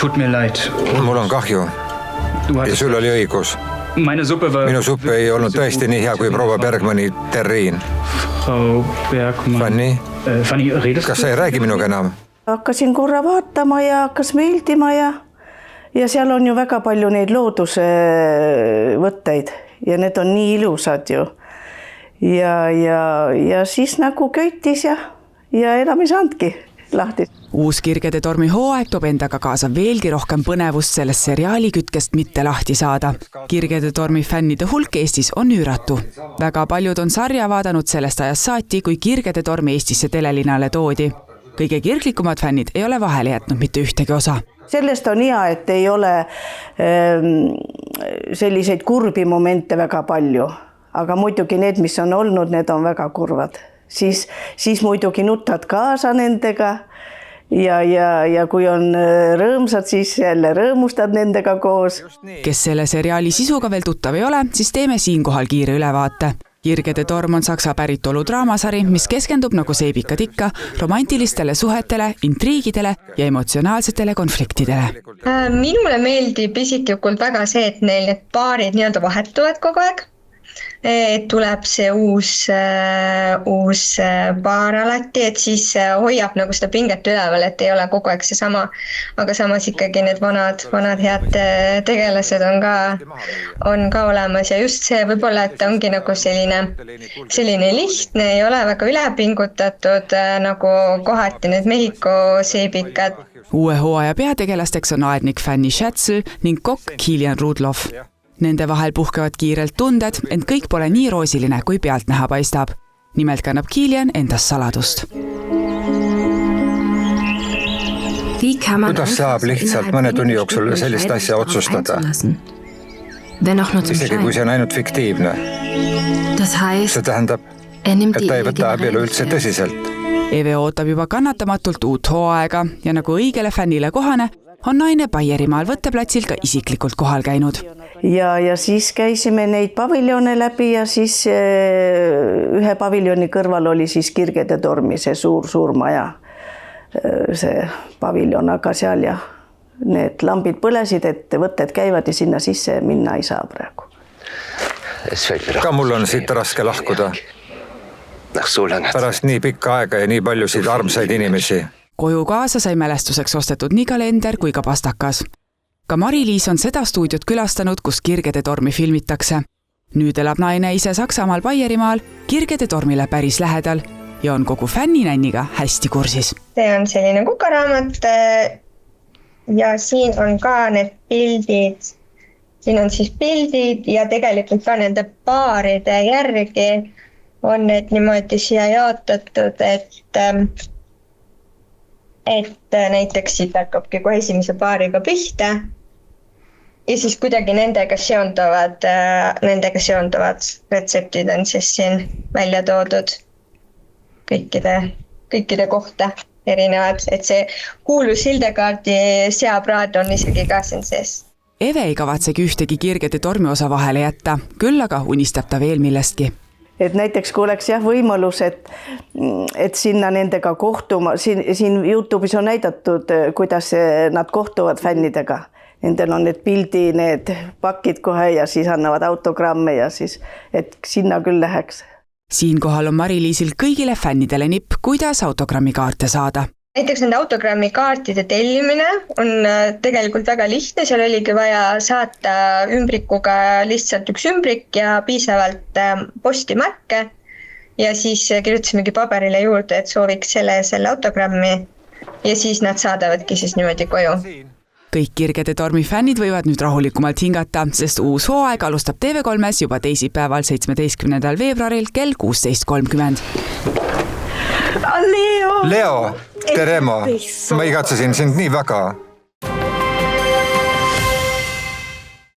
tut mir leid. Mul on kahju. Ja sul oli õigus. Minu supp ei olnud tõesti nii hea kui proua Bergmani terriin. Frau Bergmann. Fanny, kas sa ei räägi minuga enam? Hakkasin korra vaatama ja hakkas meeldima ja seal on ju väga palju neid loodusvõtteid ja need on nii ilusad ju. Ja siis nagu köitis ja enam ei saanudki lahti. Uus Kirgede tormi hooaeg toob endaga kaasa veelgi rohkem põnevust sellest seriaali kütkest mitte lahti saada. Kirgede tormi fännide hulk Eestis on üüratu. Väga paljud on sarja vaadanud sellest ajast saati, kui Kirgede torm Eestisse telelinale toodi. Kõige kirglikumad fännid ei ole vahele jätnud mitte ühtegi osa. Sellest on hea, et ei ole selliseid kurbi momente väga palju. Aga muidugi need, mis on olnud, need on väga kurvad. Siis muidugi nutad kaasa nendega ja kui on rõõmsad, siis jälle rõõmustad nendega koos. Kes selle seriaali sisuga veel tuttav ei ole, siis teeme siinkohal kiire ülevaate. Kirgede torm on saksa päritolu draamasari, mis keskendub nagu seebikad ikka romantilistele suhetele, intriigidele ja emotsionaalsetele konfliktidele. Minule meeldib isiklikult väga see, et neil need paarid nii-öelda vahetuvad kogu aeg. Tuleb see uus paar alati, et siis hoiab nagu seda pinget üleval, et ei ole kogu aeg see sama, aga samas ikkagi need vanad head tegelased on ka olemas ja just see võib-olla, et ongi nagu selline lihtne, ei ole väga ülepingutatud nagu kohati need Mehhiko seebikad. Uue hooaja peategelasteks on aednik Fanny Schätzl ning kokk Kilian Rudloff. Nende vahel puhkevad kiirelt tunded, ent kõik pole nii roosiline, kui pealt näha paistab. Nimelt kannab Kilian endas saladust. Kuidas saab lihtsalt mõne tunni jooksul sellist asja otsustada? Isegi kui see on ainult fiktiivne. See tähendab, et ta ei võta abielu üldse tõsiselt. Eve ootab juba kannatamatult uut hooaega ja nagu õigele fännile kohane, on naine Baierimaal võtteplatsil ka isiklikult kohal käinud. Ja siis käisime neid paviljone läbi ja siis ühe paviljoni kõrval oli siis Kirgede tormi, see suur maja, see paviljon, aga seal ja need lambid põlesid, et võtted käivad ja sinna sisse minna ei saa praegu. Ka mul on siit raske lahkuda. Pärast nii pikka aega ja nii paljusid armsaid inimesi. Koju kaasa sai mälestuseks ostetud nii kalender kui ka pastakas. Ka Mari-Liis on seda stuudiot külastanud, kus Kirgede tormi filmitakse. Nüüd elab naine ise Saksamaal Baierimaal, Kirgede tormile päris lähedal ja on kogu fänninänniga hästi kursis. See on selline kukaraamat ja siin on ka need pildid. Siin on siis pildid ja tegelikult ka nende paaride järgi on need niimoodi siia jaotatud, et näiteks siit hakkabki kohe esimese paariga pihta ja siis kuidagi nendega seonduvad retseptid on siis siin välja toodud kõikide kohta erinevad, et see kuulus Hildekaardi seapraad on isegi ka siin sees. Eve ei kavatsegi ühtegi Kirgede tormi osa vahele jätta, küll aga unistab ta veel millestki. Et näiteks kui oleks võimalus, et sinna nendega kohtuma, siin YouTube'is on näidatud, kuidas nad kohtuvad fännidega. Nendel on need pildi, need pakid kohe ja siis annavad autogramme ja siis, et sinna küll läheks. Siinkohal on Mari-Liisil kõigile fännidele nipp, kuidas autogrammikaarte saada. Näiteks nende autogrammikaartide tellimine on tegelikult väga lihtne, seal oligi vaja saata ümbrikuga lihtsalt üks ümbrik ja piisavalt postimärke ja siis kirjutasimegi paberile juurde, et sooviks selle autogrammi ja siis nad saadavadki siis niimoodi koju. Kõik Kirgede tormi fännid võivad nüüd rahulikumalt hingata, sest uus hooaeg alustab TV3-s juba teisipäeval 17. veebruaril kell 16.30. Leo, tere Emma, ma igatsesin sind nii väga.